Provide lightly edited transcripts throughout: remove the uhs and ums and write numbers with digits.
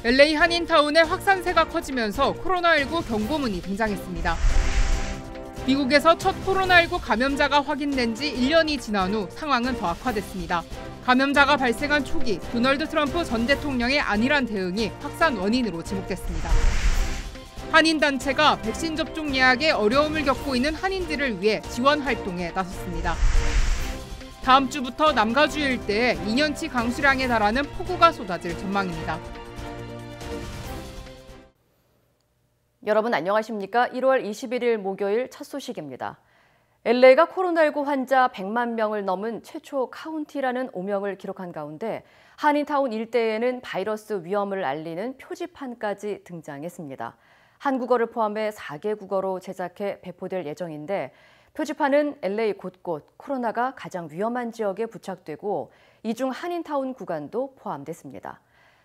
LA 한인타운의 확산세가 커지면서 코로나19 경고문이 등장했습니다. 미국에서 첫 코로나19 감염자가 확인된 지 1년이 지난 후 상황은 더 악화됐습니다. 감염자가 발생한 초기 도널드 트럼프 전 대통령의 안일한 대응이 확산 원인으로 지목됐습니다. 한인단체가 백신 접종 예약에 어려움을 겪고 있는 한인들을 위해 지원 활동에 나섰습니다. 다음 주부터 남가주 일대에 2년치 강수량에 달하는 폭우가 쏟아질 전망입니다. 여러분 안녕하십니까? 1월 21일 목요일 첫 소식입니다. LA가 코로나19 환자 100만 명을 넘은 최초 카운티라는 오명을 기록한 가운데 한인타운 일대에는 바이러스 위험을 알리는 표지판까지 등장했습니다. 한국어를 포함해 4개 국어로 제작해 배포될 예정인데 표지판은 LA 곳곳 코로나가 가장 위험한 지역에 부착되고 이 중 한인타운 구간도 포함됐습니다.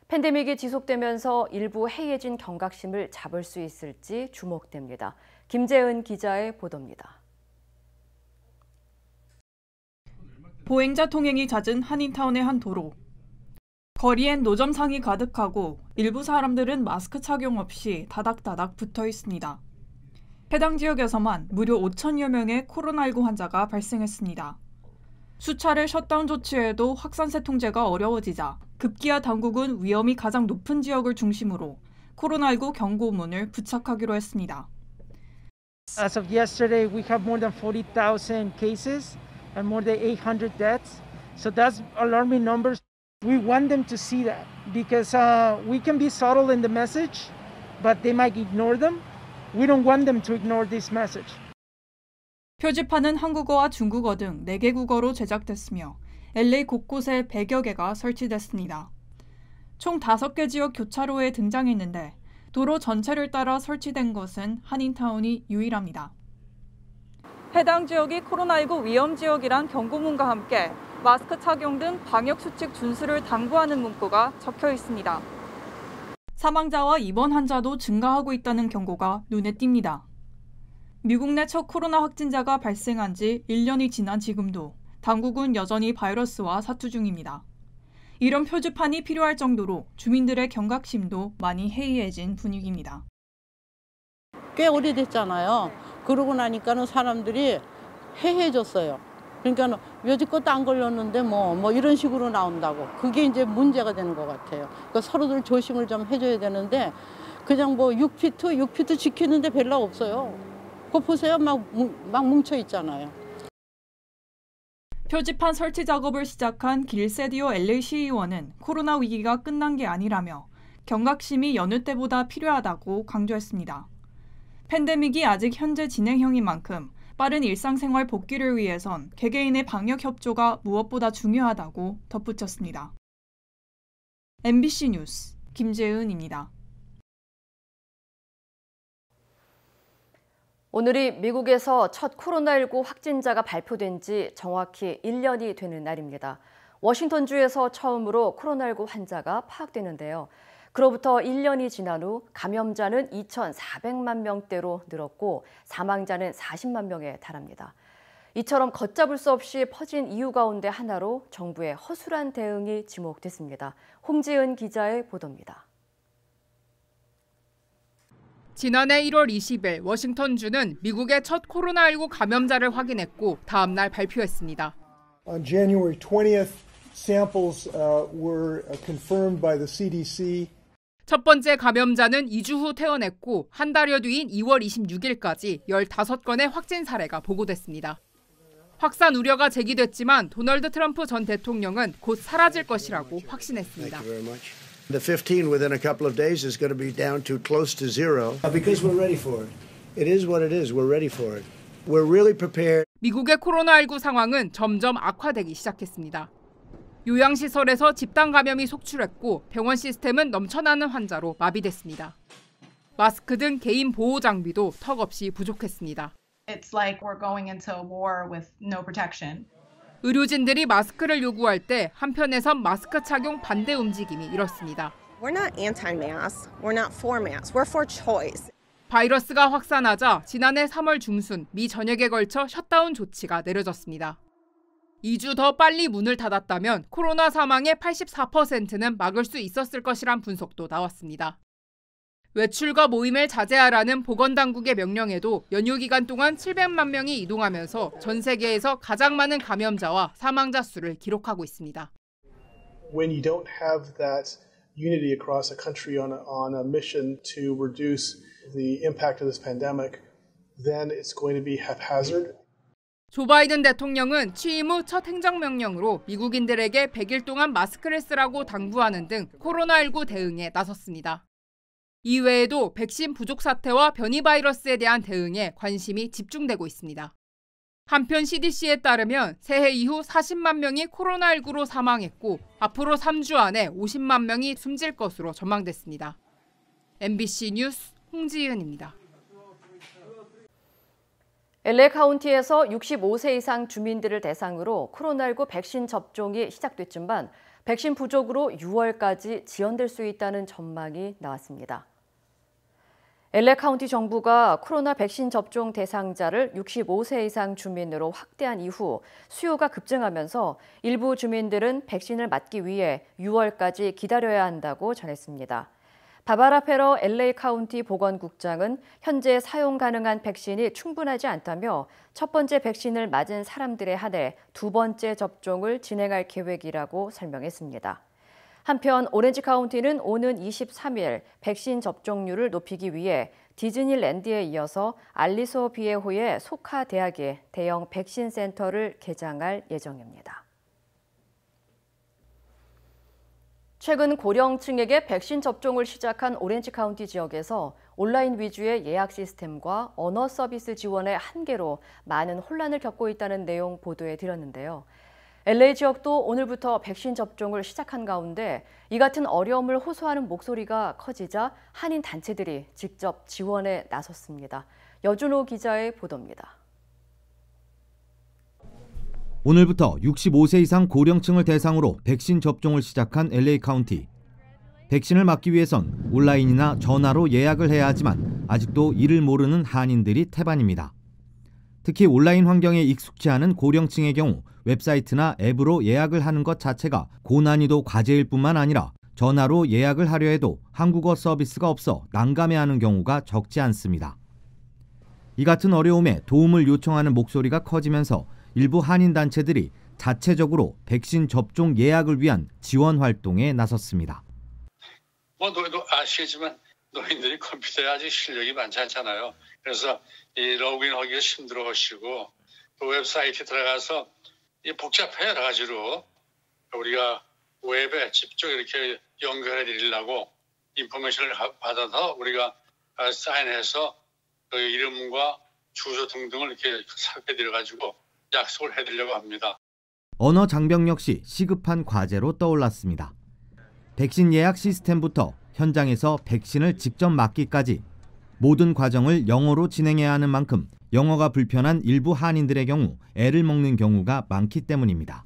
팬데믹이 지속되면서 일부 해이해진 경각심을 잡을 수 있을지 주목됩니다. 김재은 기자의 보도입니다. 보행자 통행이 잦은 한인타운의 한 도로. 거리엔 노점상이 가득하고 일부 사람들은 마스크 착용 없이 다닥다닥 붙어 있습니다. 해당 지역에서만 무려 5천여 명의 코로나19 환자가 발생했습니다. 수차례 셧다운 조치에도 확산세 통제가 어려워지자 급기야 당국은 위험이 가장 높은 지역을 중심으로 코로나19 경고문을 부착하기로 했습니다. As of yesterday, we have more than 40,000 cases and more than 800 deaths. So that's alarming numbers. We want them to see that because we can be subtle in the message, but they might ignore them. We don't want them to ignore this message. 표지판은 한국어와 중국어 등 4개 국어로 제작됐으며 LA 곳곳에 100여 개가 설치됐습니다. 총 5개 지역 교차로에 등장했는데 도로 전체를 따라 설치된 것은 한인타운이 유일합니다. 해당 지역이 코로나19 위험 지역이란 경고문과 함께 마스크 착용 등 방역수칙 준수를 당부하는 문구가 적혀 있습니다. 사망자와 입원 환자도 증가하고 있다는 경고가 눈에 띕니다. 미국 내 첫 코로나 확진자가 발생한 지 1년이 지난 지금도 당국은 여전히 바이러스와 사투 중입니다. 이런 표지판이 필요할 정도로 주민들의 경각심도 많이 해이해진 분위기입니다. 꽤 오래됐잖아요. 그러고 나니까는 사람들이 해이해졌어요. 그러니까 여지껏도 안 걸렸는데 뭐 이런 식으로 나온다고. 그게 이제 문제가 되는 것 같아요. 그러니까 서로들 조심을 좀 해줘야 되는데 그냥 6피트 지키는데 별로 없어요. 그거 보세요. 막 뭉쳐 있잖아요. 표지판 설치 작업을 시작한 길세디오 LA 시의원은 코로나 위기가 끝난 게 아니라며 경각심이 여느 때보다 필요하다고 강조했습니다. 팬데믹이 아직 현재 진행형인 만큼 빠른 일상생활 복귀를 위해선 개개인의 방역 협조가 무엇보다 중요하다고 덧붙였습니다. MBC 뉴스 김재은입니다. 오늘이 미국에서 첫 코로나19 확진자가 발표된 지 정확히 1년이 되는 날입니다. 워싱턴주에서 처음으로 코로나19 환자가 파악되는데요. 그로부터 1년이 지난 후 감염자는 2,400만 명대로 늘었고 사망자는 40만 명에 달합니다. 이처럼 걷잡을 수 없이 퍼진 이유 가운데 하나로 정부의 허술한 대응이 지목됐습니다. 홍지은 기자의 보도입니다. 지난해 1월 20일 워싱턴주는 미국의 첫 코로나19 감염자를 확인했고 다음 날 발표했습니다. On January 20th, samples were confirmed by the CDC. 첫 번째 감염자는 2주 후 퇴원했고 한 달여 뒤인 2월 26일까지 15건의 확진 사례가 보고됐습니다. 확산 우려가 제기됐지만 도널드 트럼프 전 대통령은 곧 사라질 것이라고 확신했습니다. The 15 within a couple of days is going to be down to close to zero because we're ready for it. It is what it is. We're ready for it. We're really prepared. 미국의 코로나19 상황은 점점 악화되기 시작했습니다. 요양시설에서 집단 감염이 속출했고 병원 시스템은 넘쳐나는 환자로 마비됐습니다. 마스크 등 개인 보호 장비도 턱없이 부족했습니다. It's like we're going into a war with no protection. 의료진들이 마스크를 요구할 때 한편에선 마스크 착용 반대 움직임이 일었습니다. We're not anti-mask. We're not for masks. We're for choice. 바이러스가 확산하자 지난해 3월 중순 미 전역에 걸쳐 셧다운 조치가 내려졌습니다. 2주 더 빨리 문을 닫았다면 코로나 사망의 84%는 막을 수 있었을 것이란 분석도 나왔습니다. 외출과 모임을 자제하라는 보건당국의 명령에도 연휴 기간 동안 700만 명이 이동하면서 전 세계에서 가장 많은 감염자와 사망자 수를 기록하고 있습니다. When you don't have that unity across a country on a mission to reduce the impact of this pandemic, then it's going to be haphazard. 조 바이든 대통령은 취임 후 첫 행정명령으로 미국인들에게 100일 동안 마스크를 쓰라고 당부하는 등 코로나19 대응에 나섰습니다. 이외에도 백신 부족 사태와 변이 바이러스에 대한 대응에 관심이 집중되고 있습니다. 한편 CDC에 따르면 새해 이후 40만 명이 코로나19로 사망했고 앞으로 3주 안에 50만 명이 숨질 것으로 전망됐습니다. MBC 뉴스 홍지은입니다. LA 카운티에서 65세 이상 주민들을 대상으로 코로나19 백신 접종이 시작됐지만 백신 부족으로 6월까지 지연될 수 있다는 전망이 나왔습니다. LA 카운티 정부가 코로나 백신 접종 대상자를 65세 이상 주민으로 확대한 이후 수요가 급증하면서 일부 주민들은 백신을 맞기 위해 6월까지 기다려야 한다고 전했습니다. 바바라 페러 LA 카운티 보건국장은 현재 사용 가능한 백신이 충분하지 않다며 첫 번째 백신을 맞은 사람들에 한해 두 번째 접종을 진행할 계획이라고 설명했습니다. 한편 오렌지 카운티는 오는 23일 백신 접종률을 높이기 위해 디즈니랜드에 이어서 알리소 비에호의 소카 대학에 대형 백신 센터를 개장할 예정입니다. 최근 고령층에게 백신 접종을 시작한 오렌지 카운티 지역에서 온라인 위주의 예약 시스템과 언어 서비스 지원의 한계로 많은 혼란을 겪고 있다는 내용 보도해 드렸는데요. LA 지역도 오늘부터 백신 접종을 시작한 가운데 이 같은 어려움을 호소하는 목소리가 커지자 한인 단체들이 직접 지원에 나섰습니다. 여준호 기자의 보도입니다. 오늘부터 65세 이상 고령층을 대상으로 백신 접종을 시작한 LA 카운티. 백신을 맞기 위해선 온라인이나 전화로 예약을 해야 하지만 아직도 이를 모르는 한인들이 태반입니다. 특히 온라인 환경에 익숙치 않은 고령층의 경우 웹사이트나 앱으로 예약을 하는 것 자체가 고난이도 과제일 뿐만 아니라 전화로 예약을 하려 해도 한국어 서비스가 없어 난감해하는 경우가 적지 않습니다. 이 같은 어려움에 도움을 요청하는 목소리가 커지면서 일부 한인 단체들이 자체적으로 백신 접종 예약을 위한 지원 활동에 나섰습니다. 너희도 아시겠지만 너희들이 컴퓨터에 아직 실력이 많지 않잖아요. 그래서 이 로그인하기가 힘들어하시고 또 웹사이트에 들어가서 복잡해 여러 가지로 우리가 웹에 직접 이렇게 연결해 드리려고 인포메이션을 받아서 우리가 사인해서 그 이름과 주소 등등을 이렇게 살펴드려 가지고 약속을 해드리려고 합니다. 언어 장벽 역시 시급한 과제로 떠올랐습니다. 백신 예약 시스템부터 현장에서 백신을 직접 맞기까지 모든 과정을 영어로 진행해야 하는 만큼 영어가 불편한 일부 한인들의 경우 애를 먹는 경우가 많기 때문입니다.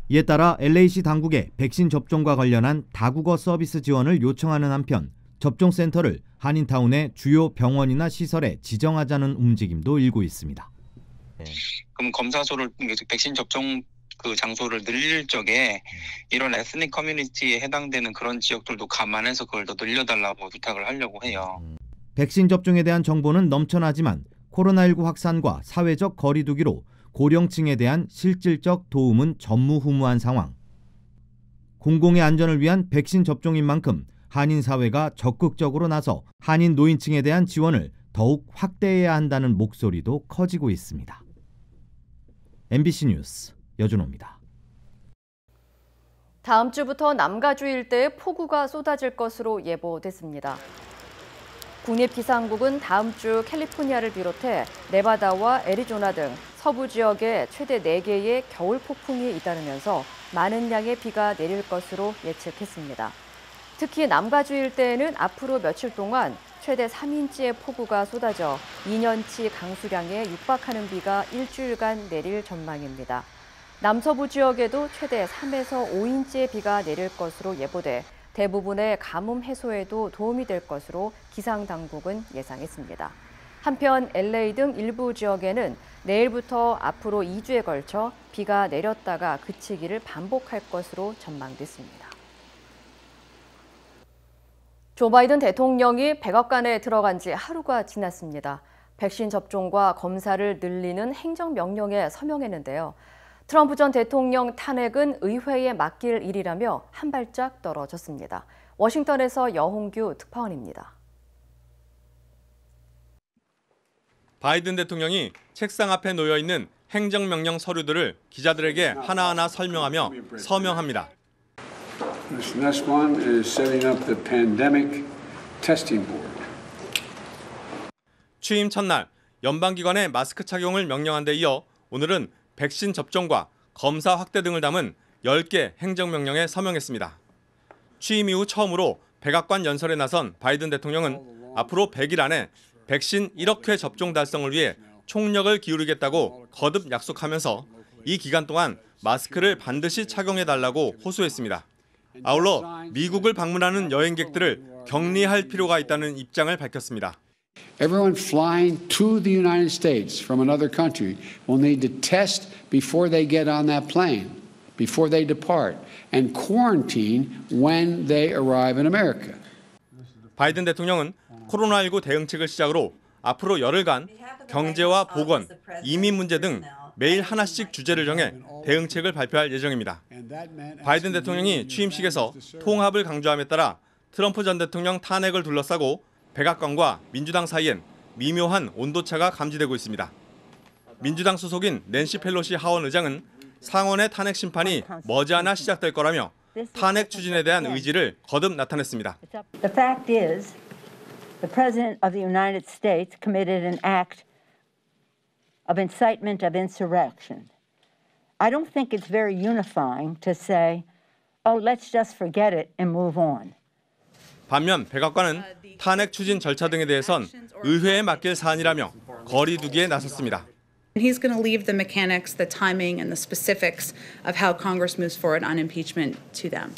이에 따라 LA시 당국에 백신 접종과 관련한 다국어 서비스 지원을 요청하는 한편 접종센터를 한인타운의 주요 병원이나 시설에 지정하자는 움직임도 일고 있습니다. 그럼 검사소를 백신 접종 그 장소를 늘릴 적에 이런 에스닉 커뮤니티에 해당되는 그런 지역들도 감안해서 그걸 더 늘려달라고 부탁을 하려고 해요. 백신 접종에 대한 정보는 넘쳐나지만 코로나19 확산과 사회적 거리 두기로 고령층에 대한 실질적 도움은 전무후무한 상황. 공공의 안전을 위한 백신 접종인 만큼 한인 사회가 적극적으로 나서 한인 노인층에 대한 지원을 더욱 확대해야 한다는 목소리도 커지고 있습니다. MBC 뉴스 여준호입니다. 다음 주부터 남가주 일대에 폭우가 쏟아질 것으로 예보됐습니다. 국립기상국은 다음 주 캘리포니아를 비롯해 네바다와 애리조나 등 서부 지역에 최대 4개의 겨울 폭풍이 잇따르면서 많은 양의 비가 내릴 것으로 예측했습니다. 특히 남가주 일대에는 앞으로 며칠 동안 최대 3인치의 폭우가 쏟아져 2년치 강수량에 육박하는 비가 일주일간 내릴 전망입니다. 남서부 지역에도 최대 3에서 5인치의 비가 내릴 것으로 예보돼 대부분의 가뭄 해소에도 도움이 될 것으로 기상당국은 예상했습니다. 한편 LA 등 일부 지역에는 내일부터 앞으로 2주에 걸쳐 비가 내렸다가 그치기를 반복할 것으로 전망됐습니다. 조 바이든 대통령이 백악관에 들어간 지 하루가 지났습니다. 백신 접종과 검사를 늘리는 행정명령에 서명했는데요. 트럼프 전 대통령 탄핵은 의회에 맡길 일이라며 한 발짝 떨어졌습니다. 워싱턴에서 여홍규 특파원입니다. 바이든 대통령이 책상 앞에 놓여 있는 행정명령 서류들을 기자들에게 하나하나 설명하며 서명합니다. Next one is setting up the pandemic testing board. 취임 첫날 연방기관의 마스크 착용을 명령한 데 이어 오늘은 백신 접종과 검사 확대 등을 담은 10개 행정명령에 서명했습니다. 취임 이후 처음으로 백악관 연설에 나선 바이든 대통령은 앞으로 100일 안에 백신 1억 회 접종 달성을 위해 총력을 기울이겠다고 거듭 약속하면서 이 기간 동안 마스크를 반드시 착용해달라고 호소했습니다. 아울러 미국을 방문하는 여행객들을 격리할 필요가 있다는 입장을 밝혔습니다. Everyone flying to the United States from another country will need to test before they get on that plane, before they depart, and quarantine when they arrive in America. 바이든 대통령은 코로나19 대응책을 시작으로 앞으로 열흘간 경제와 보건, 이민 문제 등 매일 하나씩 주제를 정해 대응책을 발표할 예정입니다. 바이든 대통령이 취임식에서 통합을 강조함에 따라 트럼프 전 대통령 탄핵을 둘러싸고 백악관과 민주당 사이엔 미묘한 온도차가 감지되고 있습니다. 민주당 소속인 낸시 펠로시 하원 의장은 상원의 탄핵 심판이 머지않아 시작될 거라며 탄핵 추진에 대한 의지를 거듭 나타냈습니다. The fact is, the President of the United States committed an act of incitement of insurrection. I don't think it's very unifying to say, oh, let's just forget it and move on. 반면 백악관은 탄핵 추진 절차 등에 대해선 의회에 맡길 사안이라며 거리두기에 나섰습니다. He's going to leave the mechanics, the timing, and the specifics of how Congress moves forward on impeachment to them.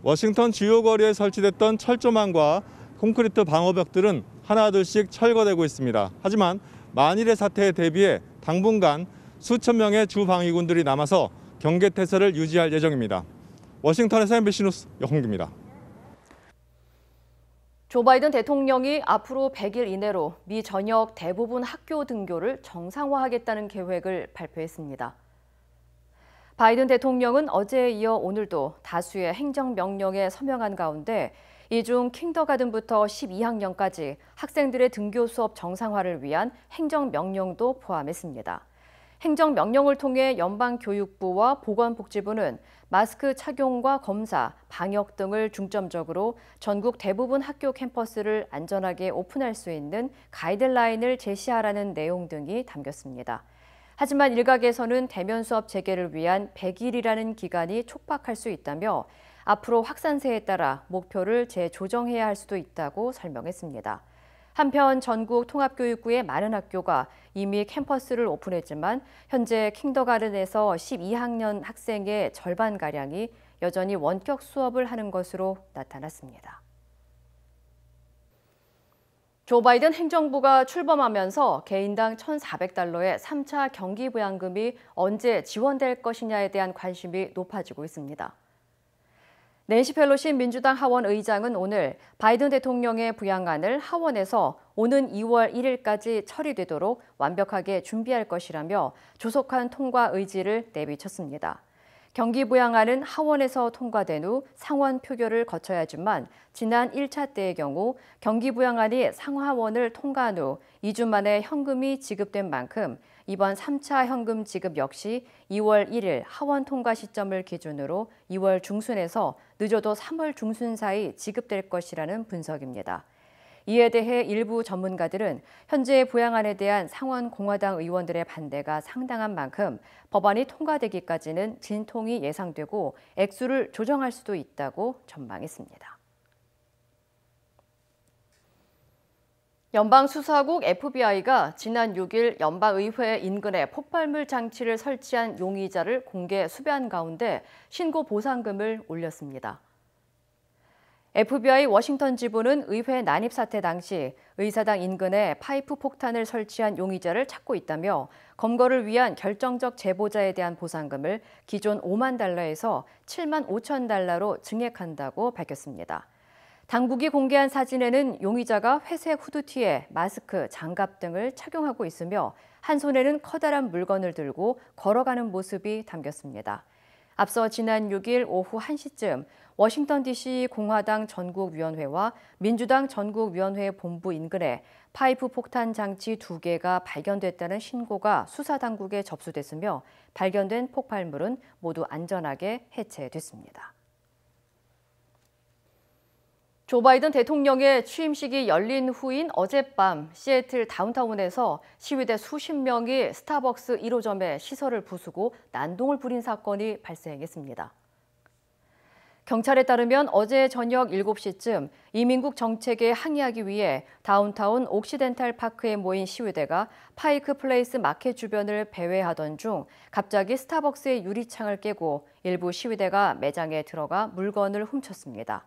워싱턴 주요 거리에 설치됐던 철조망과 콘크리트 방어벽들은 하나둘씩 철거되고 있습니다. 하지만 만일의 사태에 대비해 당분간 수천 명의 주방위군들이 남아서 경계태세를 유지할 예정입니다. 워싱턴에서 MBC 뉴스 여홍규입니다. 조 바이든 대통령이 앞으로 100일 이내로 미 전역 대부분 학교 등교를 정상화하겠다는 계획을 발표했습니다. 바이든 대통령은 어제에 이어 오늘도 다수의 행정명령에 서명한 가운데 이 중 킨더가든부터 12학년까지 학생들의 등교 수업 정상화를 위한 행정명령도 포함했습니다. 행정명령을 통해 연방교육부와 보건복지부는 마스크 착용과 검사, 방역 등을 중점적으로 전국 대부분 학교 캠퍼스를 안전하게 오픈할 수 있는 가이드라인을 제시하라는 내용 등이 담겼습니다. 하지만 일각에서는 대면 수업 재개를 위한 100일이라는 기간이 촉박할 수 있다며 앞으로 확산세에 따라 목표를 재조정해야 할 수도 있다고 설명했습니다. 한편 전국 통합교육부의 많은 학교가 이미 캠퍼스를 오픈했지만 현재 킨더가든에서 12학년 학생의 절반가량이 여전히 원격 수업을 하는 것으로 나타났습니다. 조 바이든 행정부가 출범하면서 개인당 $1,400의 3차 경기부양금이 언제 지원될 것이냐에 대한 관심이 높아지고 있습니다. 낸시 펠로시 민주당 하원 의장은 오늘 바이든 대통령의 부양안을 하원에서 오는 2월 1일까지 처리되도록 완벽하게 준비할 것이라며 조속한 통과 의지를 내비쳤습니다. 경기부양안은 하원에서 통과된 후 상원 표결을 거쳐야지만 지난 1차 때의 경우 경기부양안이 상하원을 통과한 후 2주 만에 현금이 지급된 만큼 이번 3차 현금 지급 역시 2월 1일 하원 통과 시점을 기준으로 2월 중순에서 늦어도 3월 중순 사이 지급될 것이라는 분석입니다. 이에 대해 일부 전문가들은 현재 부양안에 대한 상원 공화당 의원들의 반대가 상당한 만큼 법안이 통과되기까지는 진통이 예상되고 액수를 조정할 수도 있다고 전망했습니다. 연방수사국 FBI가 지난 6일 연방의회 인근에 폭발물 장치를 설치한 용의자를 공개 수배한 가운데 신고 보상금을 올렸습니다. FBI 워싱턴 지부는 의회 난입 사태 당시 의사당 인근에 파이프 폭탄을 설치한 용의자를 찾고 있다며 검거를 위한 결정적 제보자에 대한 보상금을 기존 $50,000에서 $75,000로 증액한다고 밝혔습니다. 당국이 공개한 사진에는 용의자가 회색 후드티에 마스크, 장갑 등을 착용하고 있으며 한 손에는 커다란 물건을 들고 걸어가는 모습이 담겼습니다. 앞서 지난 6일 오후 1시쯤 워싱턴 DC 공화당 전국위원회와 민주당 전국위원회 본부 인근에 파이프 폭탄 장치 2개가 발견됐다는 신고가 수사당국에 접수됐으며 발견된 폭발물은 모두 안전하게 해체됐습니다. 조 바이든 대통령의 취임식이 열린 후인 어젯밤 시애틀 다운타운에서 시위대 수십 명이 스타벅스 1호점에 시설을 부수고 난동을 부린 사건이 발생했습니다. 경찰에 따르면 어제 저녁 7시쯤 이민국 정책에 항의하기 위해 다운타운 옥시덴탈 파크에 모인 시위대가 파이크 플레이스 마켓 주변을 배회하던 중 갑자기 스타벅스의 유리창을 깨고 일부 시위대가 매장에 들어가 물건을 훔쳤습니다.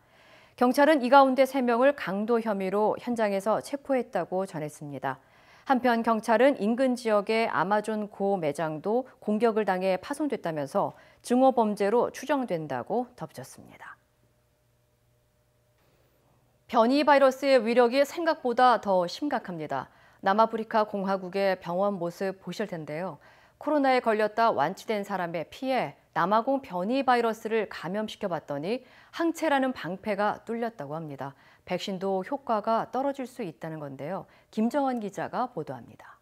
경찰은 이 가운데 3명을 강도 혐의로 현장에서 체포했다고 전했습니다. 한편 경찰은 인근 지역의 아마존 고 매장도 공격을 당해 파손됐다면서 증오 범죄로 추정된다고 덧붙였습니다. 변이 바이러스의 위력이 생각보다 더 심각합니다. 남아프리카 공화국의 병원 모습 보실 텐데요. 코로나에 걸렸다 완치된 사람에 피해 남아공 변이 바이러스를 감염시켜봤더니 항체라는 방패가 뚫렸다고 합니다. 백신도 효과가 떨어질 수 있다는 건데요. 김정원 기자가 보도합니다.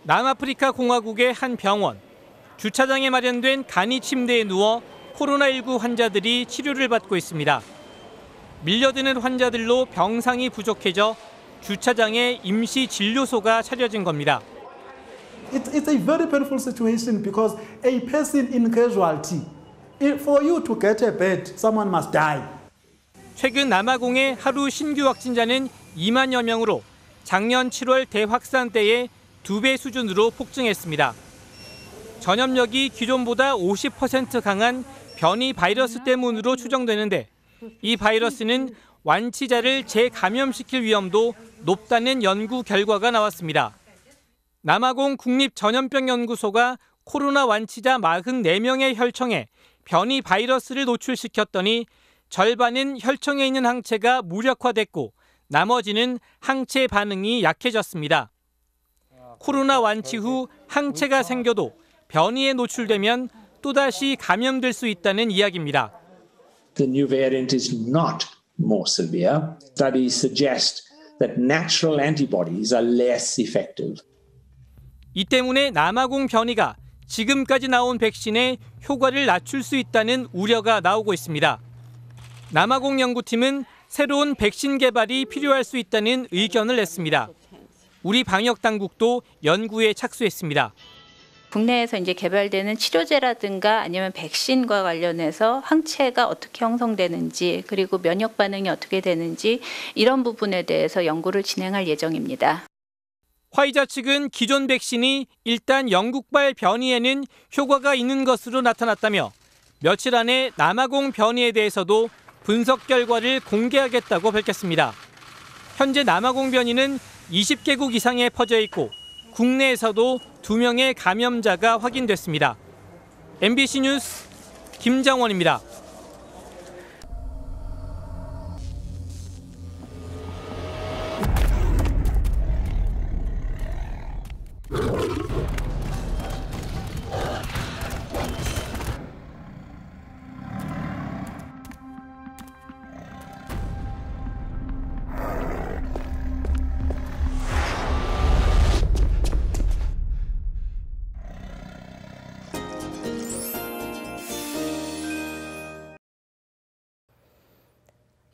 남아프리카 공화국의 한 병원. 주차장에 마련된 간이 침대에 누워 코로나19 환자들이 치료를 받고 있습니다. 밀려드는 환자들로 병상이 부족해져 주차장에 임시 진료소가 차려진 겁니다. It's a very painful situation because a person in casualty, for you to get a bed, someone must die. 최근 남아공의 하루 신규 확진자는 2만여 명으로 작년 7월 대확산 때의 2배 수준으로 폭증했습니다. 전염력이 기존보다 50% 강한 변이 바이러스 때문으로 추정되는데 이 바이러스는 완치자를 재감염시킬 위험도 높다는 연구 결과가 나왔습니다. 남아공 국립전염병연구소가 코로나 완치자 44명의 혈청에 변이 바이러스를 노출시켰더니 절반은 혈청에 있는 항체가 무력화됐고 나머지는 항체 반응이 약해졌습니다. 코로나 완치 후 항체가 생겨도 변이에 노출되면 또다시 감염될 수 있다는 이야기입니다. The new variant is not more severe. Studies suggest that natural antibodies are less effective. 이 때문에 남아공 변이가 지금까지 나온 백신의 효과를 낮출 수 있다는 우려가 나오고 있습니다. 남아공 연구팀은 새로운 백신 개발이 필요할 수 있다는 의견을 냈습니다. 우리 방역 당국도 연구에 착수했습니다. 국내에서 이제 개발되는 치료제라든가 아니면 백신과 관련해서 항체가 어떻게 형성되는지 그리고 면역 반응이 어떻게 되는지 이런 부분에 대해서 연구를 진행할 예정입니다. 화이자 측은 기존 백신이 일단 영국발 변이에는 효과가 있는 것으로 나타났다며 며칠 안에 남아공 변이에 대해서도 분석 결과를 공개하겠다고 밝혔습니다. 현재 남아공 변이는 20개국 이상에 퍼져 있고 국내에서도 2명의 감염자가 확인됐습니다. MBC 뉴스 김정원입니다.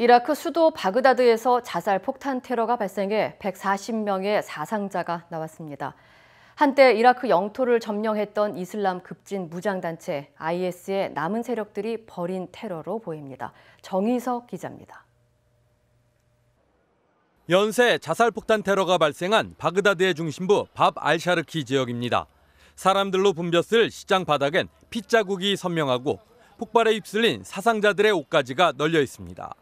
이라크 수도 바그다드에서 자살 폭탄 테러가 발생해 140명의 사상자가 나왔습니다. 한때 이라크 영토를 점령했던 이슬람 급진 무장단체 IS의 남은 세력들이 벌인 테러로 보입니다. 정희석 기자입니다. 연쇄 자살 폭탄 테러가 발생한 바그다드의 중심부 밥 알샤르키 지역입니다. 사람들로 붐볐을 시장 바닥엔 핏자국이 선명하고 폭발에 휩쓸린 사상자들의 옷가지가 널려 있습니다.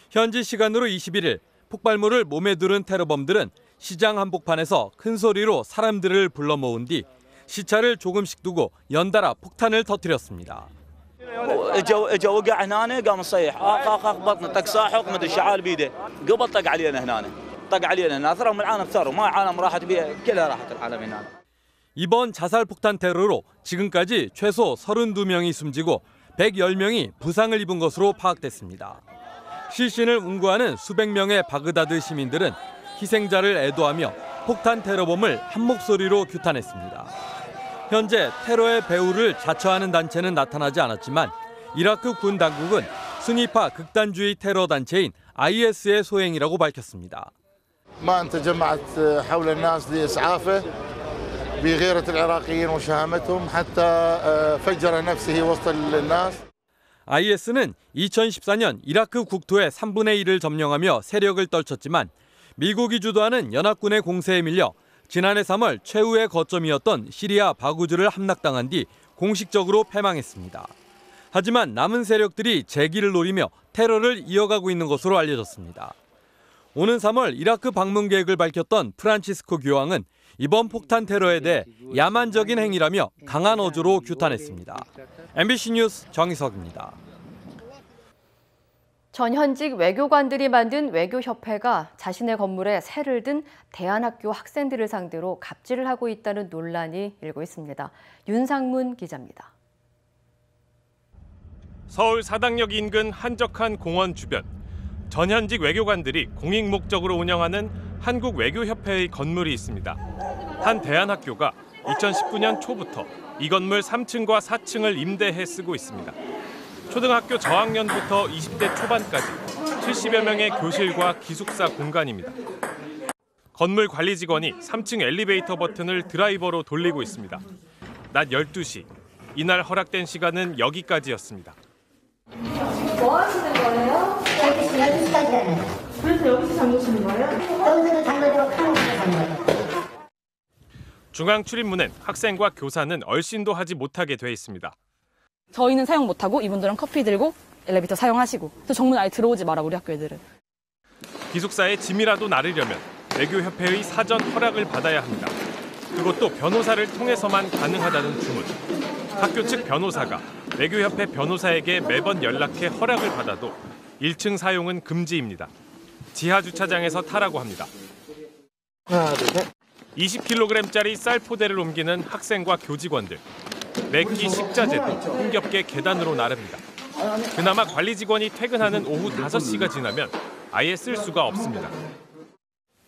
현지 시간으로 21일 폭발물을 몸에 두른 테러범들은 시장 한복판에서 큰 소리로 사람들을 불러 모은 뒤 시차를 조금씩 두고 연달아 폭탄을 터뜨렸습니다. اجا وقع هنا قام يصيح اخ بطنه طق ساحق مدري شعال بيده قبل طق علينا هنا طق علينا هنا ثرهم العالم ثروا ما العالم راحت بها كلها راحت العالم هنا. 이번 자살 폭탄 테러로 지금까지 최소 32명이 숨지고 110명이 부상을 입은 것으로 파악됐습니다. 실신을 운구하는 수백 명의 바그다드 시민들은 희생자를 애도하며 폭탄 테러범을 한 목소리로 규탄했습니다. 현재 테러의 배후를 자처하는 단체는 나타나지 않았지만 이라크 군 당국은 순위파 극단주의 테러 단체인 IS의 소행이라고 밝혔습니다. ما تجمعت حول الناس لإسعافه بغيرة العراقيين وشهامتهم حتى فجر نفسه وسط الناس. IS는 2014년 이라크 국토의 3분의 1을 점령하며 세력을 떨쳤지만 미국이 주도하는 연합군의 공세에 밀려 지난해 3월 최후의 거점이었던 시리아 바구즈를 함락당한 뒤 공식적으로 패망했습니다. 하지만 남은 세력들이 재기를 노리며 테러를 이어가고 있는 것으로 알려졌습니다. 오는 3월 이라크 방문 계획을 밝혔던 프란치스코 교황은 이번 폭탄 테러에 대해 야만적인 행위라며 강한 어조로 규탄했습니다. MBC 뉴스 정희석입니다. 전현직 외교관들이 만든 외교협회가 자신의 건물에 새를 든 대안학교 학생들을 상대로 갑질을 하고 있다는 논란이 일고 있습니다. 윤상문 기자입니다. 서울 사당역 인근 한적한 공원 주변. 전현직 외교관들이 공익 목적으로 운영하는 한국외교협회의 건물이 있습니다. 한 대안학교가 2019년 초부터 이 건물 3층과 4층을 임대해 쓰고 있습니다. 초등학교 저학년부터 20대 초반까지 70여 명의 교실과 기숙사 공간입니다. 건물 관리 직원이 3층 엘리베이터 버튼을 드라이버로 돌리고 있습니다. 낮 12시, 이날 허락된 시간은 여기까지였습니다. 뭐 하시는 거예요? 12시까지. 그래서 여기서 잠그시는 거예요? 여기서도 잠그고 한국에서 잠그고. 중앙 출입문엔 학생과 교사는 얼씬도 하지 못하게 돼 있습니다. 저희는 사용 못하고 이분들은 커피 들고 엘리베이터 사용하시고 또 정문 아예 들어오지 마라 우리 학교 애들은. 기숙사에 짐이라도 나르려면 외교협회의 사전 허락을 받아야 합니다. 그것도 변호사를 통해서만 가능하다는 주문. 학교 측 변호사가 외교협회 변호사에게 매번 연락해 허락을 받아도 1층 사용은 금지입니다. 지하 주차장에서 타라고 합니다. 하나, 둘, 셋. 20kg짜리 쌀포대를 옮기는 학생과 교직원들. 매끼 식자재도 흥겹게 계단으로 나릅니다. 그나마 관리 직원이 퇴근하는 오후 5시가 지나면 아예 쓸 수가 없습니다.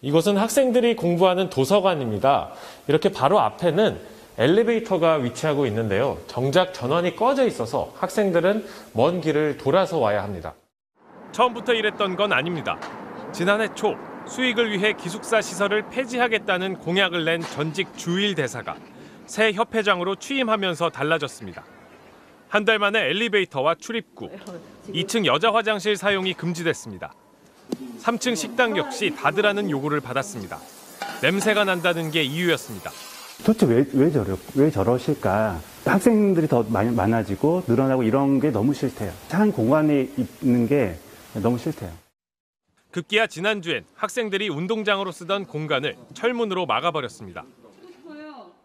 이곳은 학생들이 공부하는 도서관입니다. 이렇게 바로 앞에는 엘리베이터가 위치하고 있는데요. 정작 전원이 꺼져 있어서 학생들은 먼 길을 돌아서 와야 합니다. 처음부터 이랬던 건 아닙니다. 지난해 초 수익을 위해 기숙사 시설을 폐지하겠다는 공약을 낸 전직 주일 대사가 새 협회장으로 취임하면서 달라졌습니다. 한 달 만에 엘리베이터와 출입구, 2층 여자 화장실 사용이 금지됐습니다. 3층 식당 역시 닫으라는 요구를 받았습니다. 냄새가 난다는 게 이유였습니다. 도대체 왜 저러실까? 학생들이 더 많아지고 늘어나고 이런 게 너무 싫대요. 한 공간에 있는 게 너무 싫대요. 급기야 지난주엔 학생들이 운동장으로 쓰던 공간을 철문으로 막아버렸습니다.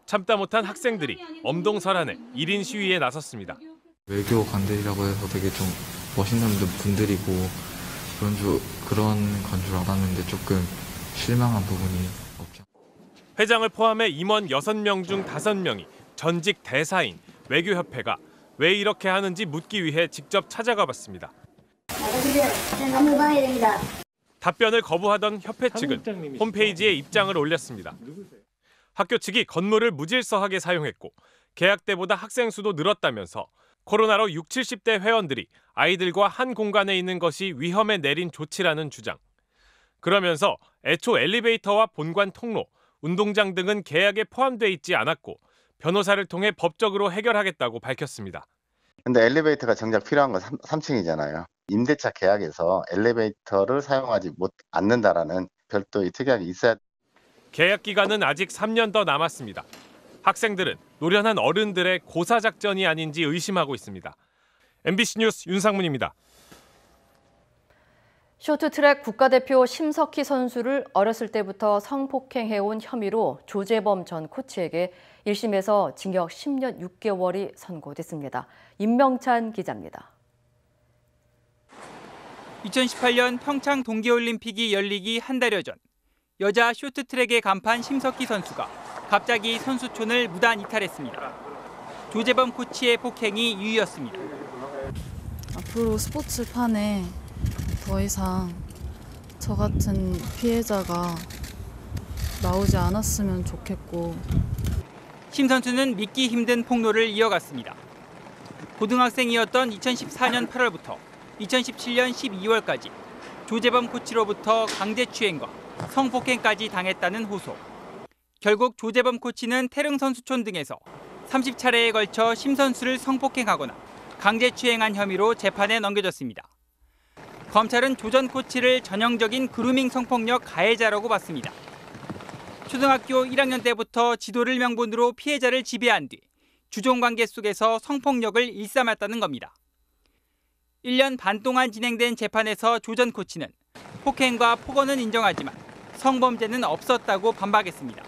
참다 못한 학생들이 엄동설안에 1인 시위에 나섰습니다. 외교관들이라고 해서 되게 좀 멋있는 분들이고 그런 건 줄 알았는데 조금 실망한 부분이 없죠. 회장을 포함해 임원 6명 중 5명이 전직 대사인 외교협회가 왜 이렇게 하는지 묻기 위해 직접 찾아가 봤습니다. 답변을 거부하던 협회 측은 홈페이지에 입장을 올렸습니다. 학교 측이 건물을 무질서하게 사용했고 계약 때보다 학생 수도 늘었다면서 코로나로 60, 70대 회원들이 아이들과 한 공간에 있는 것이 위험에 내린 조치라는 주장. 그러면서 애초 엘리베이터와 본관 통로, 운동장 등은 계약에 포함돼 있지 않았고 변호사를 통해 법적으로 해결하겠다고 밝혔습니다. 근데 엘리베이터가 정작 필요한 건 3층이잖아요. 임대차 계약에서 엘리베이터를 사용하지 않는다라는 별도의 특약이 있어야. 계약 기간은 아직 3년 더 남았습니다. 학생들은 노련한 어른들의 고사 작전이 아닌지 의심하고 있습니다. MBC 뉴스 윤상문입니다. 쇼트트랙 국가대표 심석희 선수를 어렸을 때부터 성폭행해온 혐의로 조재범 전 코치에게 1심에서 징역 10년 6개월이 선고됐습니다. 임명찬 기자입니다. 2018년 평창 동계올림픽이 열리기 한 달여 전 여자 쇼트트랙의 간판 심석희 선수가 갑자기 선수촌을 무단 이탈했습니다. 조재범 코치의 폭행이 이유였습니다. 앞으로 스포츠판에 더 이상 저 같은 피해자가 나오지 않았으면 좋겠고. 심 선수는 믿기 힘든 폭로를 이어갔습니다. 고등학생이었던 2014년 8월부터 2017년 12월까지 조재범 코치로부터 강제추행과 성폭행까지 당했다는 호소. 결국 조재범 코치는 태릉 선수촌 등에서 30차례에 걸쳐 심 선수를 성폭행하거나 강제추행한 혐의로 재판에 넘겨졌습니다. 검찰은 조 전 코치를 전형적인 그루밍 성폭력 가해자라고 봤습니다. 초등학교 1학년 때부터 지도를 명분으로 피해자를 지배한 뒤 주종관계 속에서 성폭력을 일삼았다는 겁니다. 1년 반 동안 진행된 재판에서 조 전 코치는 폭행과 폭언은 인정하지만 성범죄는 없었다고 반박했습니다.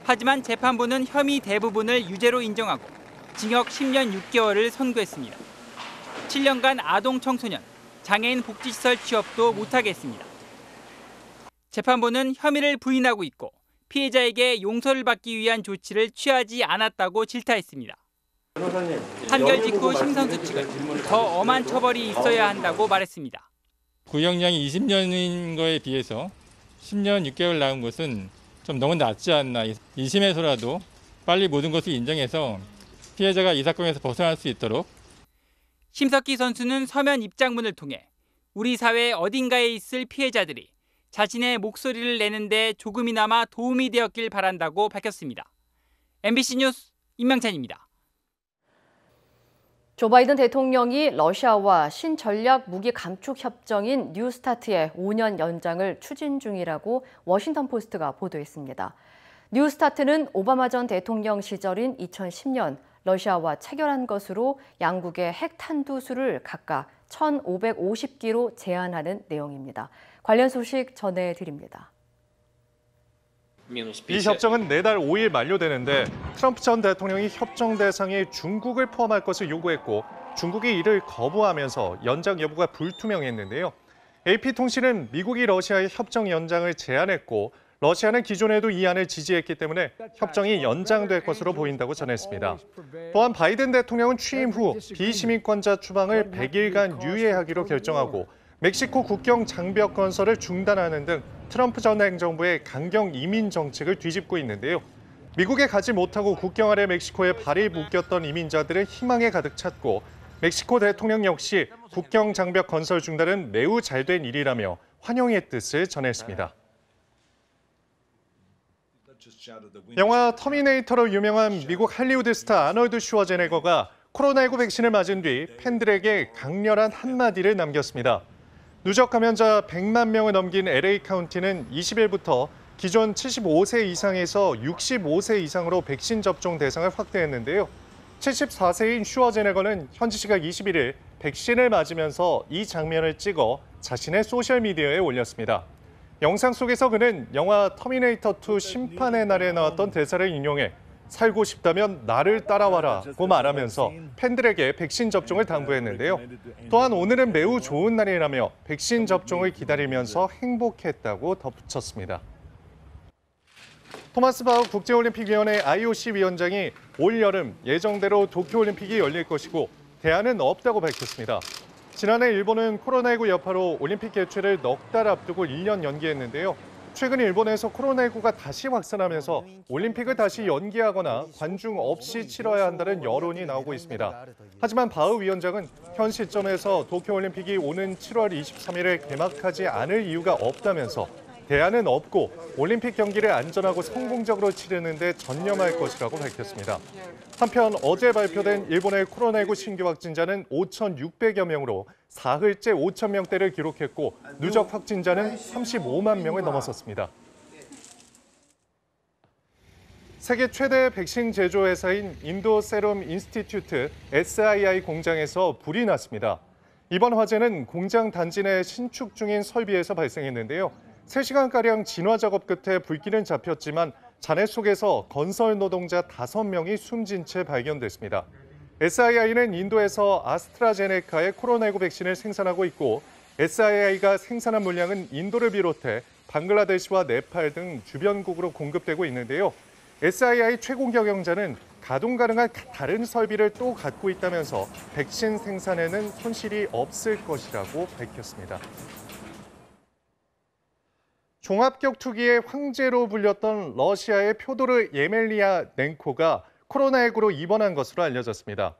하지만 재판부는 혐의 대부분을 유죄로 인정하고 징역 10년 6개월을 선고했습니다. 7년간 아동 청소년, 장애인 복지시설 취업도 못하게 했습니다. 재판부는 혐의를 부인하고 있고 피해자에게 용서를 받기 위한 조치를 취하지 않았다고 질타했습니다. 판결 직후 심 선수 측은 더 엄한 처벌이 있어야 한다고 말했습니다. 구형량이 20년인 거에 비해서 10년 6개월 나온 것은 좀 너무 낮지 않나. 2심에서라도 빨리 모든 것을 인정해서 피해자가 이 사건에서 벗어날 수 있도록. 심석희 선수는 서면 입장문을 통해 우리 사회 어딘가에 있을 피해자들이 자신의 목소리를 내는데 조금이나마 도움이 되었길 바란다고 밝혔습니다. MBC 뉴스 임명찬입니다. 조 바이든 대통령이 러시아와 신전략 무기 감축 협정인 뉴스타트의 5년 연장을 추진 중이라고 워싱턴 포스트가 보도했습니다. 뉴스타트는 오바마 전 대통령 시절인 2010년 러시아와 체결한 것으로 양국의 핵 탄두수를 각각 1,550기로 제한하는 내용입니다. 관련 소식 전해드립니다. 이 협정은 내달 5일 만료되는데 트럼프 전 대통령이 협정 대상에 중국을 포함할 것을 요구했고 중국이 이를 거부하면서 연장 여부가 불투명했는데요. AP통신은 미국이 러시아의 협정 연장을 제안했고 러시아는 기존에도 이 안을 지지했기 때문에 협정이 연장될 것으로 보인다고 전했습니다. 또한 바이든 대통령은 취임 후 비시민권자 추방을 100일간 유예하기로 결정하고 멕시코 국경 장벽 건설을 중단하는 등 트럼프 전 행정부의 강경 이민 정책을 뒤집고 있는데요. 미국에 가지 못하고 국경 아래 멕시코에 발이 묶였던 이민자들은 희망에 가득 찼고 멕시코 대통령 역시 국경 장벽 건설 중단은 매우 잘된 일이라며 환영의 뜻을 전했습니다. 영화 터미네이터로 유명한 미국 할리우드 스타 아놀드 슈워제네거가 코로나19 백신을 맞은 뒤 팬들에게 강렬한 한마디를 남겼습니다. 누적 감염자 100만 명을 넘긴 LA 카운티는 20일부터 기존 75세 이상에서 65세 이상으로 백신 접종 대상을 확대했는데요. 74세인 슈워제네거는 현지 시각 21일 백신을 맞으면서 이 장면을 찍어 자신의 소셜미디어에 올렸습니다. 영상 속에서 그는 영화 터미네이터2 심판의 날에 나왔던 대사를 인용해 살고 싶다면 나를 따라와라고 말하면서 팬들에게 백신 접종을 당부했는데요. 또한 오늘은 매우 좋은 날이라며 백신 접종을 기다리면서 행복했다고 덧붙였습니다. 토마스 바흐 국제올림픽위원회 IOC 위원장이 올 여름 예정대로 도쿄올림픽이 열릴 것이고 대안은 없다고 밝혔습니다. 지난해 일본은 코로나19 여파로 올림픽 개최를 넉 달 앞두고 1년 연기했는데요. 최근 일본에서 코로나19가 다시 확산하면서 올림픽을 다시 연기하거나 관중 없이 치러야 한다는 여론이 나오고 있습니다. 하지만 바흐 위원장은 현 시점에서 도쿄올림픽이 오는 7월 23일에 개막하지 않을 이유가 없다면서 대안은 없고 올림픽 경기를 안전하고 성공적으로 치르는 데 전념할 것이라고 밝혔습니다. 한편 어제 발표된 일본의 코로나19 신규 확진자는 5,600여 명으로 사흘째 5천 명대를 기록했고 누적 확진자는 35만 명을 넘어섰습니다. 세계 최대 백신 제조 회사인 인도 세럼 인스티튜트 SII 공장에서 불이 났습니다. 이번 화재는 공장 단지 내 신축 중인 설비에서 발생했는데요. 3시간가량 진화 작업 끝에 불길은 잡혔지만 잔해 속에서 건설 노동자 5명이 숨진 채 발견됐습니다. SII는 인도에서 아스트라제네카의 코로나19 백신을 생산하고 있고 SII가 생산한 물량은 인도를 비롯해 방글라데시와 네팔 등 주변국으로 공급되고 있는데요. SII 최고 경영자는 가동 가능한 다른 설비를 또 갖고 있다면서 백신 생산에는 손실이 없을 것이라고 밝혔습니다. 종합격투기의 황제로 불렸던 러시아의 표도르 예멜리아넨코가 코로나19로 입원한 것으로 알려졌습니다.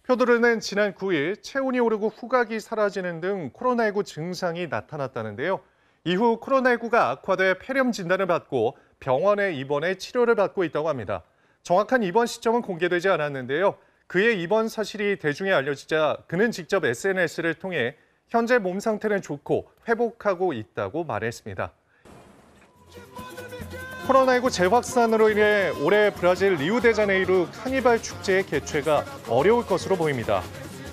표도르는 지난 9일 체온이 오르고 후각이 사라지는 등 코로나19 증상이 나타났다는데요. 이후 코로나19가 악화돼 폐렴 진단을 받고 병원에 입원해 치료를 받고 있다고 합니다. 정확한 입원 시점은 공개되지 않았는데요. 그의 입원 사실이 대중에 알려지자 그는 직접 SNS를 통해 현재 몸 상태는 좋고 회복하고 있다고 말했습니다. 코로나19 재확산으로 인해 올해 브라질 리우데자네이루 카니발 축제의 개최가 어려울 것으로 보입니다.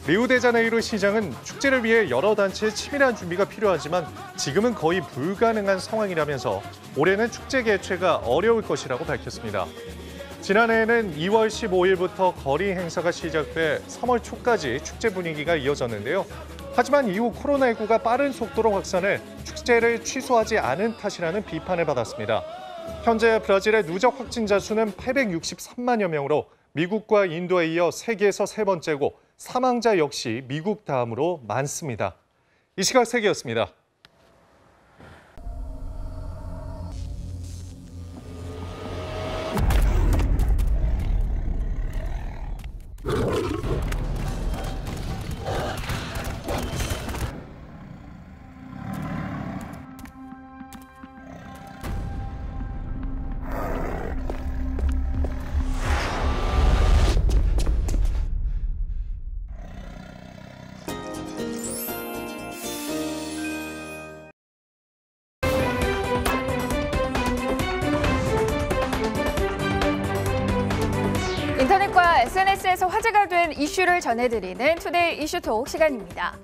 리우데자네이루 시장은 축제를 위해 여러 단체의 치밀한 준비가 필요하지만 지금은 거의 불가능한 상황이라면서 올해는 축제 개최가 어려울 것이라고 밝혔습니다. 지난해에는 2월 15일부터 거리 행사가 시작돼 3월 초까지 축제 분위기가 이어졌는데요. 하지만 이후 코로나19가 빠른 속도로 확산해 축제를 취소하지 않은 탓이라는 비판을 받았습니다. 현재 브라질의 누적 확진자 수는 863만여 명으로 미국과 인도에 이어 세계에서 세 번째고 사망자 역시 미국 다음으로 많습니다. 이 시각 세계였습니다. 인터넷과 SNS에서 화제가 된 이슈를 전해드리는 투데이 이슈톡 시간입니다.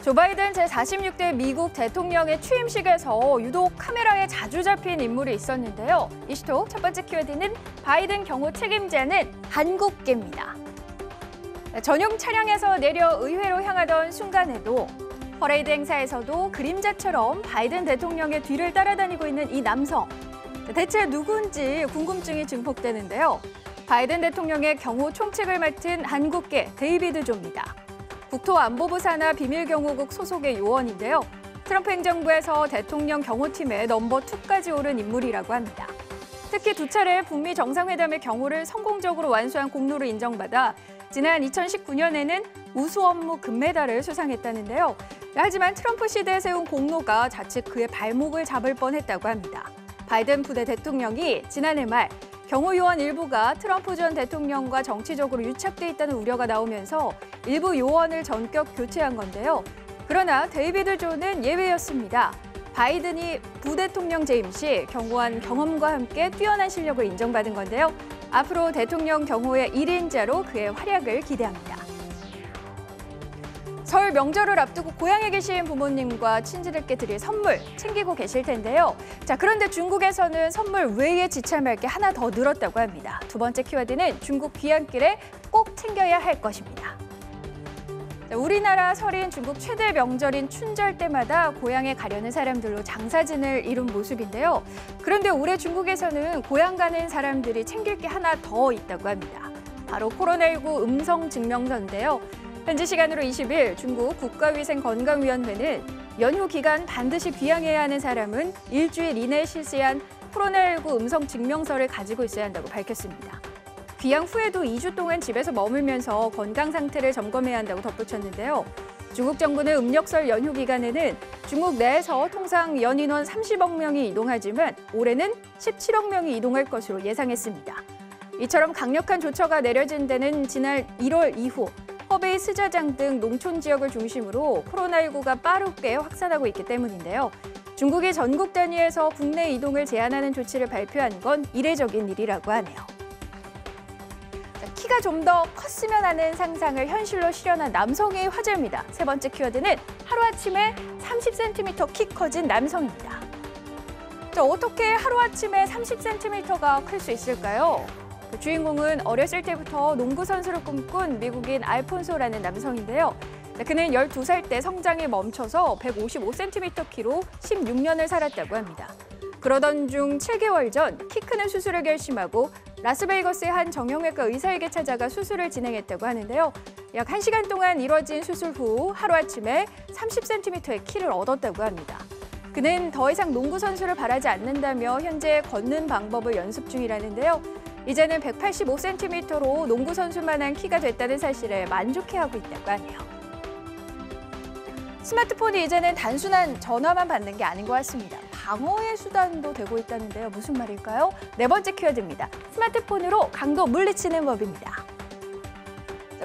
조 바이든 제46대 미국 대통령의 취임식에서 유독 카메라에 자주 잡힌 인물이 있었는데요. 이슈톡 첫 번째 키워드는 바이든 경호 책임자는 한국계입니다. 전용 차량에서 내려 의회로 향하던 순간에도 퍼레이드 행사에서도 그림자처럼 바이든 대통령의 뒤를 따라다니고 있는 이 남성. 대체 누구인지 궁금증이 증폭되는데요. 바이든 대통령의 경호 총책을 맡은 한국계 데이비드 조입니다. 국토안보부 산하 비밀경호국 소속의 요원인데요. 트럼프 행정부에서 대통령 경호팀의 넘버 2까지 오른 인물이라고 합니다. 특히 두 차례 북미 정상회담의 경호를 성공적으로 완수한 공로를 인정받아 지난 2019년에는 우수 업무 금메달을 수상했다는데요. 하지만 트럼프 시대에 세운 공로가 자칫 그의 발목을 잡을 뻔했다고 합니다. 바이든 부대 대통령이 지난해 말 경호 요원 일부가 트럼프 전 대통령과 정치적으로 유착돼 있다는 우려가 나오면서 일부 요원을 전격 교체한 건데요. 그러나 데이비드 조는 예외였습니다. 바이든이 부대통령 재임 시 경호한 경험과 함께 뛰어난 실력을 인정받은 건데요. 앞으로 대통령 경호의 1인자로 그의 활약을 기대합니다. 설 명절을 앞두고 고향에 계신 부모님과 친지들께 드릴 선물 챙기고 계실 텐데요. 자, 그런데 중국에서는 선물 외에 지참할 게 하나 더 늘었다고 합니다. 두 번째 키워드는 중국 귀향길에 꼭 챙겨야 할 것입니다. 자, 우리나라 설인 중국 최대 명절인 춘절 때마다 고향에 가려는 사람들로 장사진을 이룬 모습인데요. 그런데 올해 중국에서는 고향 가는 사람들이 챙길 게 하나 더 있다고 합니다. 바로 코로나19 음성 증명서인데요. 현지 시간으로 20일 중국 국가위생건강위원회는 연휴 기간 반드시 귀향해야 하는 사람은 일주일 이내에 실시한 코로나19 음성 증명서를 가지고 있어야 한다고 밝혔습니다. 귀향 후에도 2주 동안 집에서 머물면서 건강 상태를 점검해야 한다고 덧붙였는데요. 중국 정부는 음력설 연휴 기간에는 중국 내에서 통상 연인원 30억 명이 이동하지만 올해는 17억 명이 이동할 것으로 예상했습니다. 이처럼 강력한 조처가 내려진 데는 지난 1월 이후 허베이 스저장 등 농촌 지역을 중심으로 코로나19가 빠르게 확산하고 있기 때문인데요. 중국이 전국 단위에서 국내 이동을 제한하는 조치를 발표한 건 이례적인 일이라고 하네요. 키가 좀 더 컸으면 하는 상상을 현실로 실현한 남성의 화제입니다. 세 번째 키워드는 하루아침에 30cm 키 커진 남성입니다. 자, 어떻게 하루아침에 30cm가 클 수 있을까요? 그 주인공은 어렸을 때부터 농구 선수를 꿈꾼 미국인 알폰소라는 남성인데요. 그는 12살 때 성장이 멈춰서 155cm 키로 16년을 살았다고 합니다. 그러던 중 7개월 전 키 크는 수술을 결심하고 라스베이거스의 한 정형외과 의사에게 찾아가 수술을 진행했다고 하는데요. 약 1시간 동안 이뤄진 수술 후 하루아침에 30cm의 키를 얻었다고 합니다. 그는 더 이상 농구 선수를 바라지 않는다며 현재 걷는 방법을 연습 중이라는데요. 이제는 185cm로 농구 선수만한 키가 됐다는 사실에 만족해하고 있다고 하네요. 스마트폰이 이제는 단순한 전화만 받는 게 아닌 것 같습니다. 방어의 수단도 되고 있다는데요. 무슨 말일까요? 네 번째 키워드입니다. 스마트폰으로 강도 물리치는 법입니다.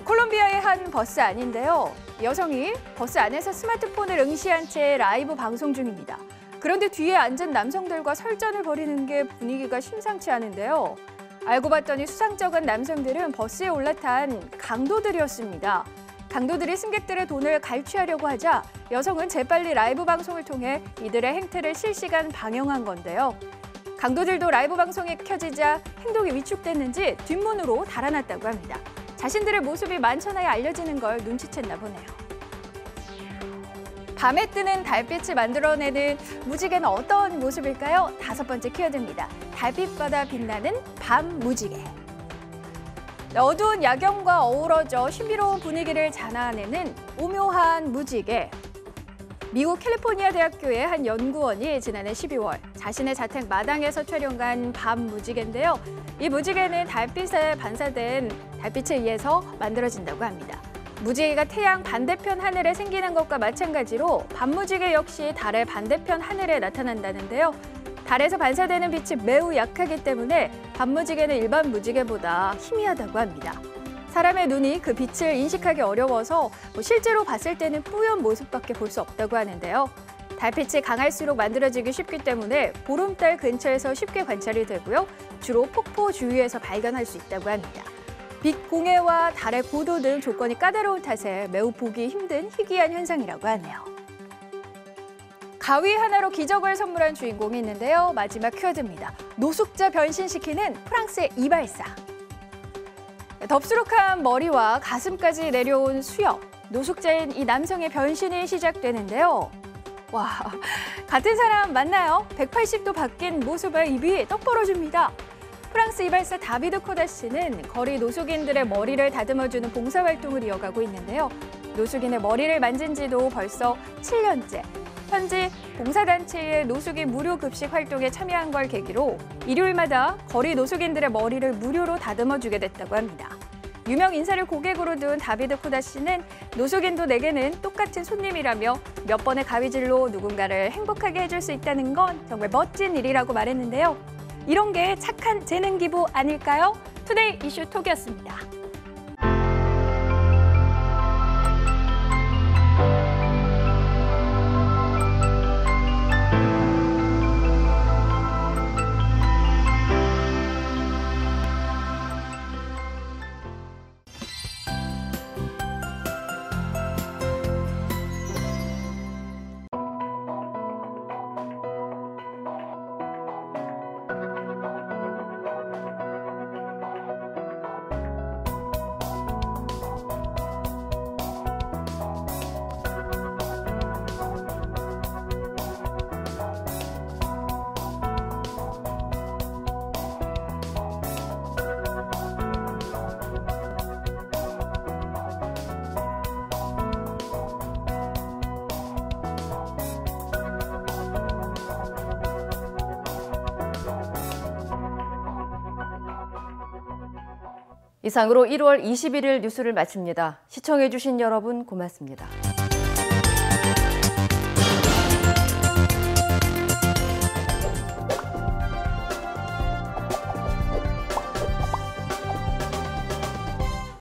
콜롬비아의 한 버스 안인데요. 여성이 버스 안에서 스마트폰을 응시한 채 라이브 방송 중입니다. 그런데 뒤에 앉은 남성들과 설전을 벌이는 게 분위기가 심상치 않은데요. 알고 봤더니 수상쩍은 남성들은 버스에 올라탄 강도들이었습니다. 강도들이 승객들의 돈을 갈취하려고 하자 여성은 재빨리 라이브 방송을 통해 이들의 행태를 실시간 방영한 건데요. 강도들도 라이브 방송이 켜지자 행동이 위축됐는지 뒷문으로 달아났다고 합니다. 자신들의 모습이 만천하에 알려지는 걸 눈치챘나 보네요. 밤에 뜨는 달빛을 만들어내는 무지개는 어떤 모습일까요? 다섯 번째 키워드입니다. 달빛보다 빛나는 밤 무지개. 어두운 야경과 어우러져 신비로운 분위기를 자아내는 오묘한 무지개. 미국 캘리포니아 대학교의 한 연구원이 지난해 12월 자신의 자택 마당에서 촬영한 밤 무지개인데요. 이 무지개는 달빛에 반사된 달빛에 의해서 만들어진다고 합니다. 무지개가 태양 반대편 하늘에 생기는 것과 마찬가지로 밤 무지개 역시 달의 반대편 하늘에 나타난다는데요. 달에서 반사되는 빛이 매우 약하기 때문에 밤 무지개는 일반 무지개보다 희미하다고 합니다. 사람의 눈이 그 빛을 인식하기 어려워서 실제로 봤을 때는 뿌연 모습밖에 볼 수 없다고 하는데요. 달빛이 강할수록 만들어지기 쉽기 때문에 보름달 근처에서 쉽게 관찰이 되고요. 주로 폭포 주위에서 발견할 수 있다고 합니다. 빛 공해와 달의 고도 등 조건이 까다로운 탓에 매우 보기 힘든 희귀한 현상이라고 하네요. 가위 하나로 기적을 선물한 주인공이 있는데요. 마지막 키워드입니다. 노숙자 변신시키는 프랑스의 이발사. 덥수룩한 머리와 가슴까지 내려온 수염, 노숙자인 이 남성의 변신이 시작되는데요. 와, 같은 사람 맞나요? 180도 바뀐 모습에 입이 떡 벌어집니다. 프랑스 이발사 다비드 코다 씨는 거리 노숙인들의 머리를 다듬어주는 봉사활동을 이어가고 있는데요. 노숙인의 머리를 만진 지도 벌써 7년째. 현지 봉사단체의 노숙인 무료 급식 활동에 참여한 걸 계기로 일요일마다 거리 노숙인들의 머리를 무료로 다듬어주게 됐다고 합니다. 유명 인사를 고객으로 둔 다비드 코다 씨는 노숙인도 내게는 똑같은 손님이라며 몇 번의 가위질로 누군가를 행복하게 해줄 수 있다는 건 정말 멋진 일이라고 말했는데요. 이런 게 착한 재능 기부 아닐까요? 투데이 이슈 톡이었습니다. 이상으로 1월 21일 뉴스를 마칩니다. 시청해주신 여러분 고맙습니다.